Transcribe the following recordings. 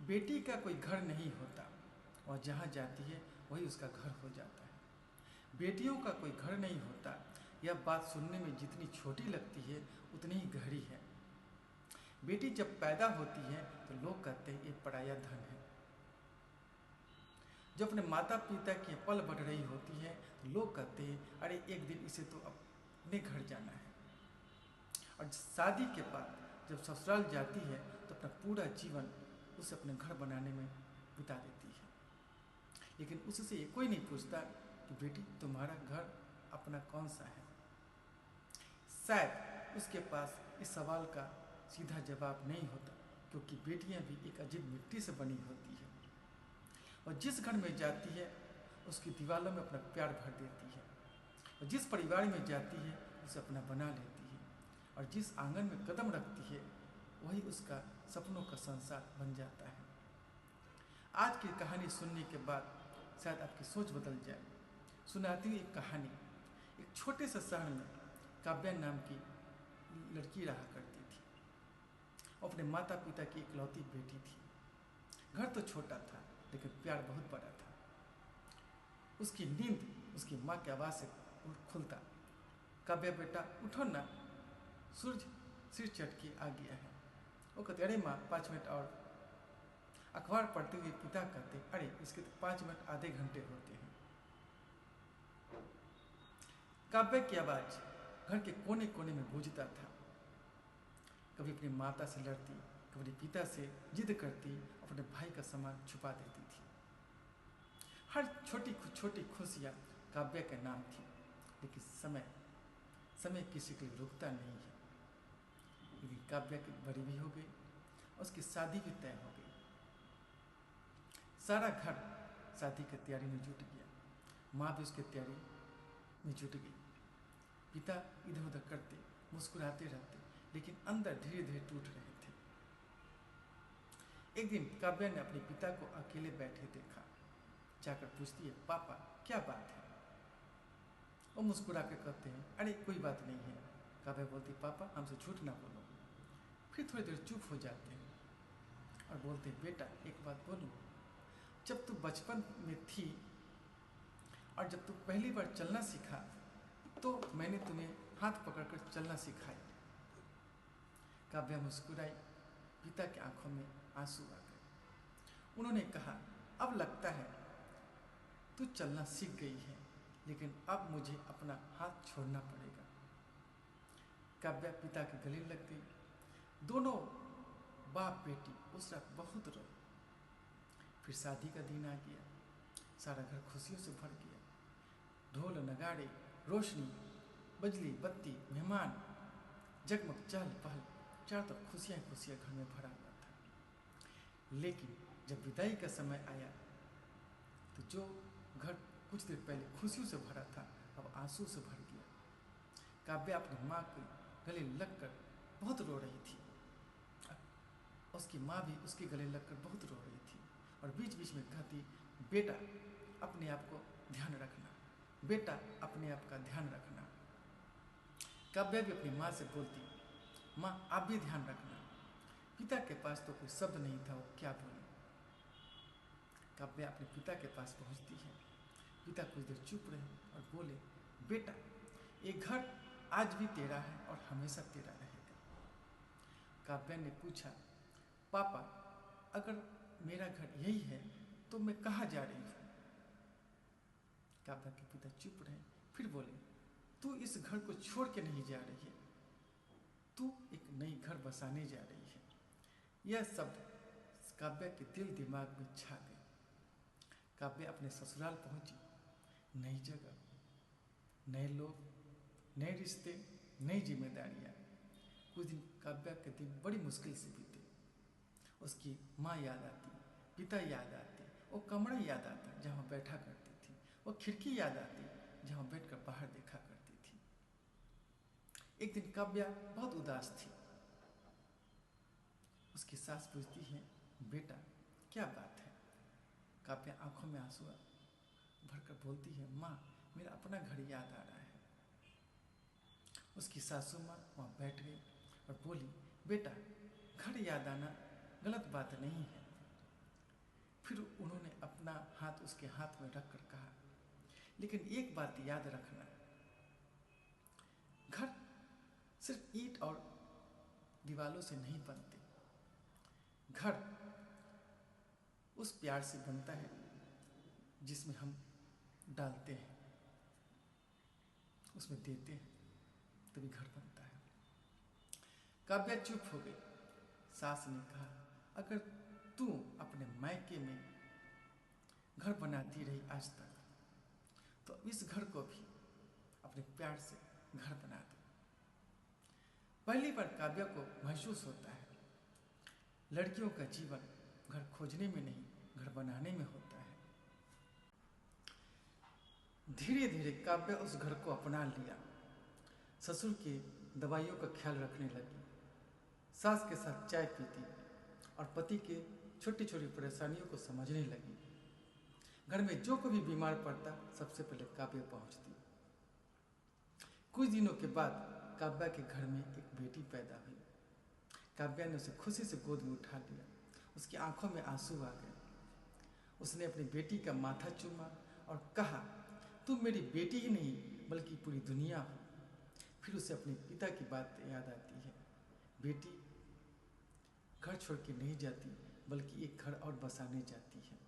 बेटी का कोई घर नहीं होता और जहाँ जाती है वही उसका घर हो जाता है। बेटियों का कोई घर नहीं होता, यह बात सुनने में जितनी छोटी लगती है उतनी ही गहरी है। बेटी जब पैदा होती है तो लोग कहते हैं ये पराया धन है। जब अपने माता पिता की पल बढ़ रही होती है तो लोग कहते हैं अरे एक दिन इसे तो अपने घर जाना है। और शादी के बाद जब ससुराल जाती है तो अपना पूरा जीवन उसे अपने घर बनाने में बिता देती है। लेकिन उससे ये कोई नहीं पूछता कि बेटी तुम्हारा घर अपना कौन सा है। शायद उसके पास इस सवाल का सीधा जवाब नहीं होता, क्योंकि बेटियां भी एक अजीब मिट्टी से बनी होती है और जिस घर में जाती है उसकी दीवारों में अपना प्यार भर देती है और जिस परिवार में जाती है उसे अपना बना लेती है और जिस आंगन में कदम रखती है वही उसका सपनों का संसार बन जाता है। आज की कहानी सुनने के बाद शायद आपकी सोच बदल जाए। सुनाती हुई एक कहानी। एक छोटे से शहर में काव्या नाम की लड़की रहा करती थी। वो अपने माता पिता की इकलौती बेटी थी। घर तो छोटा था लेकिन प्यार बहुत बड़ा था। उसकी नींद उसकी माँ की आवाज़ से खुलता। काव्या बेटा उठो ना, सूरज सिर चढ़ के आ गया है। वो कहते अरे माँ 5 मिनट और। अखबार पढ़ते हुए पिता कहते अरे इसके तो 5 मिनट आधे घंटे होते हैं। काव्य की आवाज घर के कोने कोने में गूंजता था। कभी अपनी माता से लड़ती, कभी पिता से जिद करती, अपने भाई का सामान छुपा देती थी। हर छोटी छोटी खुशियाँ काव्य के नाम थी। लेकिन समय समय किसी के लिए रुकता नहीं है। लेकिन काव्य की बड़ी भी हो गई, उसकी शादी भी तय हो गई। सारा घर शादी की तैयारी में जुट गया। माँ भी उसकी तैयारी में जुट गई। पिता इधर उधर करते, मुस्कुराते रहते, लेकिन अंदर धीरे धीरे टूट रहे थे। एक दिन काव्या ने अपने पिता को अकेले बैठे देखा। जाकर पूछती है पापा क्या बात है। वो मुस्कुरा कर कहते हैं अरे कोई बात नहीं है। काव्या बोलती पापा हमसे झूठ ना बोलो। फिर थोड़ी देर चुप हो जाते हैं और बोलते बेटा एक बात बोलूं, जब तू बचपन में थी और जब तू पहली बार चलना सीखा तो मैंने तुम्हें हाथ पकड़कर चलना सिखाया। काव्या मुस्कुराई। पिता की आंखों में आंसू आ गए। उन्होंने कहा अब लगता है तू चलना सीख गई है, लेकिन अब मुझे अपना हाथ छोड़ना पड़ेगा। काव्या पिता के गले लग गई। दोनों बाप बेटी उस रात बहुत रोए। फिर शादी का दिन आ गया। सारा घर खुशियों से भर गया। ढोल नगाड़े, रोशनी, बिजली, बत्ती, मेहमान, जगमग चहल पहल, चारों तरफ खुशियाँ खुशियाँ घर में भरा हुआ था। लेकिन जब विदाई का समय आया तो जो घर कुछ देर पहले खुशियों से भरा था अब आंसू से भर गया। काव्या अपनी माँ के गले लगकर बहुत रो रही थी। उसकी माँ भी उसके गले लगकर बहुत रो रही थी और बीच बीच में कहती बेटा अपने आप को ध्यान रखना, बेटा अपने आप का ध्यान रखना। काव्या भी अपनी माँ से बोलती माँ आप भी ध्यान रखना। पिता के पास तो कोई शब्द नहीं था, वो क्या बोले। काव्या अपने पिता के पास पहुँचती है। पिता कुछ देर चुप रहे और बोले बेटा ये घर आज भी तेरा है और हमेशा तेरा रहेगा। काव्या ने पूछा पापा अगर मेरा घर यही है तो मैं कहाँ जा रही हूँ। काव्या के पिता चुप रहे, फिर बोले तू इस घर को छोड़ के नहीं जा रही है, तू एक नई घर बसाने जा रही है। यह शब्द काव्या के दिल दिमाग में छा गए। काव्या अपने ससुराल पहुंची। नई जगह, नए लोग, नए रिश्ते, नई जिम्मेदारियाँ। कुछ दिन काव्या के दिन बड़ी मुश्किल से बीते। उसकी माँ याद आती, पिता याद आते, वो कमरा याद आता जहाँ बैठा करती थी, वो खिड़की याद आती जहाँ बैठकर बाहर देखा करती थी। एक दिन काव्या बहुत उदास थी। उसकी सास पूछती है बेटा क्या बात है। काव्या आंखों में आंसू भरकर बोलती है माँ मेरा अपना घर याद आ रहा है। उसकी सासू माँ वहाँ बैठ गई और बोली बेटा घर याद आना गलत बात नहीं है, फिर उन्होंने अपना हाथ उसके हाथ में रख कर कहा, लेकिन एक बात याद रखना, घर सिर्फ ईंट और दीवालों से नहीं बनते। घर उस प्यार से बनता है जिसमें हम डालते हैं, उसमें देते हैं, तभी घर बनता है। काव्या चुप हो गई। सास ने कहा, अगर तू अपने मायके में घर बनाती रही आज तक, तो इस घर को भी अपने प्यार से घर बना दो। पहली बार काव्या को महसूस होता है, लड़कियों का जीवन घर खोजने में नहीं, घर बनाने में होता है। धीरे धीरे काव्या उस घर को अपना लिया। ससुर की दवाइयों का ख्याल रखने लगी, सास के साथ चाय पीती और पति के छोटी छोटी परेशानियों को समझने लगी। घर में जो कोई बीमार पड़ता, सबसे पहले काव्या पहुंचती। कुछ दिनों के बाद काव्या के घर में एक बेटी पैदा हुई। काव्या ने उसे खुशी से गोद में उठा लिया। उसकी आंखों में आंसू आ गए। उसने अपनी बेटी का माथा चूमा और कहा, तुम मेरी बेटी ही नहीं बल्कि पूरी दुनिया हो। फिर उसे अपने पिता की बात याद आती है, बेटी घर छोड़ के नहीं जाती बल्कि एक घर और बसाने जाती है।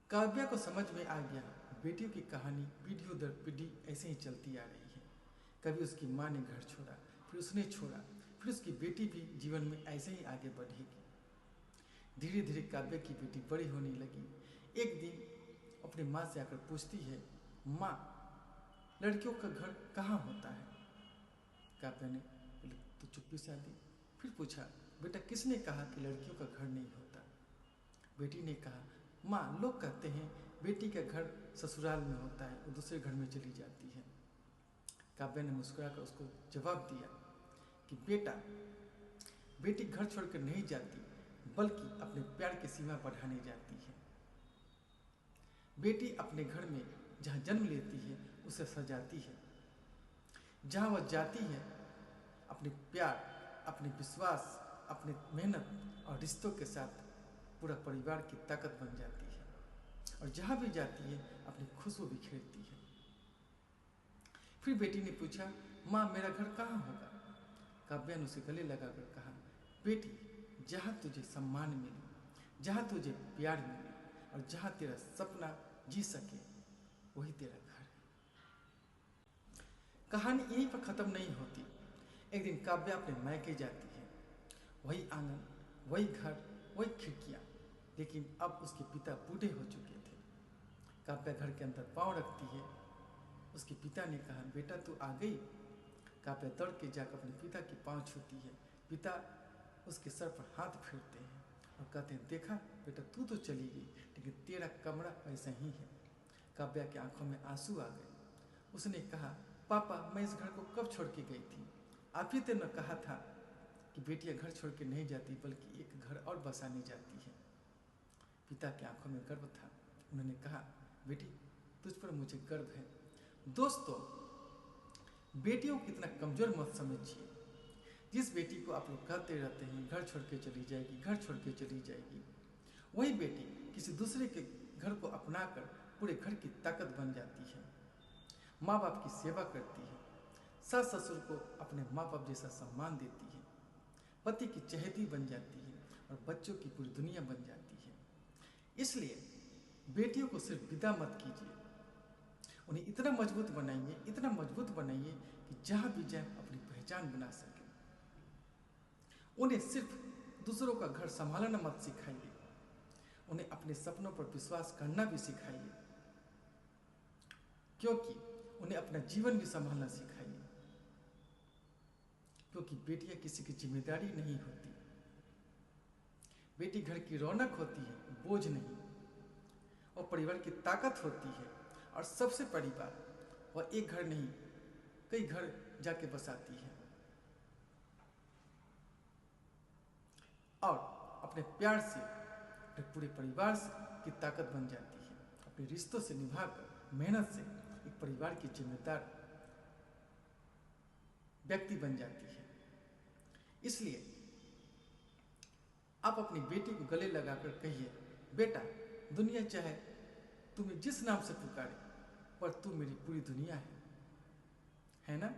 काव्या को समझ में आ गया, बेटियों की कहानी पीढ़ियों दर पीढ़ी ऐसे ही चलती आ रही है। कभी उसकी माँ ने घर छोड़ा, फिर उसने छोड़ा, फिर उसकी बेटी भी जीवन में ऐसे ही आगे बढ़ेगी। धीरे धीरे काव्या की बेटी बड़ी होने लगी। एक दिन अपनी माँ से आकर पूछती है, माँ, लड़कियों का घर कहाँ होता है? काव्या ने बोले तो चुप्पी से दी। फिर पूछा, बेटा किसने कहा कि लड़कियों का घर नहीं होता? बेटी ने कहा, माँ, लोग कहते हैं बेटी का घर ससुराल में होता है, वो दूसरे घर में चली जाती है। काव्या ने मुस्कुराकर उसको जवाब दिया कि बेटा, बेटी घर छोड़कर नहीं जाती बल्कि अपने प्यार की सीमा बढ़ाने जाती है। बेटी अपने घर में जहाँ जन्म लेती है उसे सजाती है। जहाँ वह जाती है अपने प्यार, अपने विश्वास, अपने मेहनत और रिश्तों के साथ पूरा परिवार की ताकत बन जाती है। और जहाँ भी जाती है अपनी खुशबू बिखेरती है। फिर बेटी ने पूछा, माँ, मेरा घर कहाँ होगा? काव्या ने उसे गले लगाकर कहा, बेटी, जहाँ तुझे सम्मान मिले, जहाँ तुझे प्यार मिले और जहाँ तेरा सपना जी सके, वही तेरा घर है। कहानी यहीं पर खत्म नहीं होती। एक दिन काव्या अपने मायके जाती है। वही आंगन, वही घर, वही खिड़कियाँ, लेकिन अब उसके पिता बूढ़े हो चुके थे। काव्या घर के अंदर पाँव रखती है। उसके पिता ने कहा, बेटा तू आ गई? काव्या दौड़ के जाकर अपने पिता के पाँव छूती है। पिता उसके सर पर हाथ फेरते हैं और कहते हैं, देखा बेटा, तू तो चली गई लेकिन तेरा कमरा वैसा ही है। काव्या की आंखों में आंसू आ गए। उसने कहा, पापा, मैं इस घर को कब छोड़ के गई थी? आप ही तो न कहा था कि बेटियां घर छोड़ के नहीं जाती बल्कि एक घर और बसाने जाती है। पिता की आंखों में गर्व था। उन्होंने कहा, बेटी, तुझ पर मुझे गर्व है। दोस्तों, बेटियों को इतना कमजोर मत समझिए। जिस बेटी को आप लोग कहते रहते हैं घर छोड़ के चली जाएगी, घर छोड़ के चली जाएगी, वही बेटी किसी दूसरे के घर को अपनाकर पूरे घर की ताकत बन जाती है। माँ बाप की सेवा करती है, सास ससुर को अपने माँ बाप जैसा सम्मान देती है, पति की चहेती बन जाती है और बच्चों की पूरी दुनिया बन जाती है। इसलिए बेटियों को सिर्फ विदा मत कीजिए, उन्हें इतना मजबूत बनाइए, इतना मजबूत बनाइए कि जहाँ भी जाए अपनी पहचान बना सके। उन्हें सिर्फ दूसरों का घर संभालना मत सिखाइए, उन्हें अपने सपनों पर विश्वास करना भी सिखाइए, क्योंकि उन्हें अपना जीवन भी संभालना सिखाइए। क्योंकि बेटियां किसी की जिम्मेदारी नहीं होती। बेटी घर की रौनक होती है, बोझ नहीं। और परिवार की ताकत होती है। और सबसे बड़ी बात, वह एक घर नहीं कई घर जाके बसाती है और अपने प्यार से, अपने पूरे परिवार से की ताकत बन जाती है। अपने रिश्तों से निभाकर, मेहनत से एक परिवार की जिम्मेदार व्यक्ति बन जाती है। इसलिए आप अपनी बेटी को गले लगाकर कहिए, बेटा, दुनिया चाहे तुम्हें जिस नाम से पुकारे, पर तू मेरी पूरी दुनिया है ना?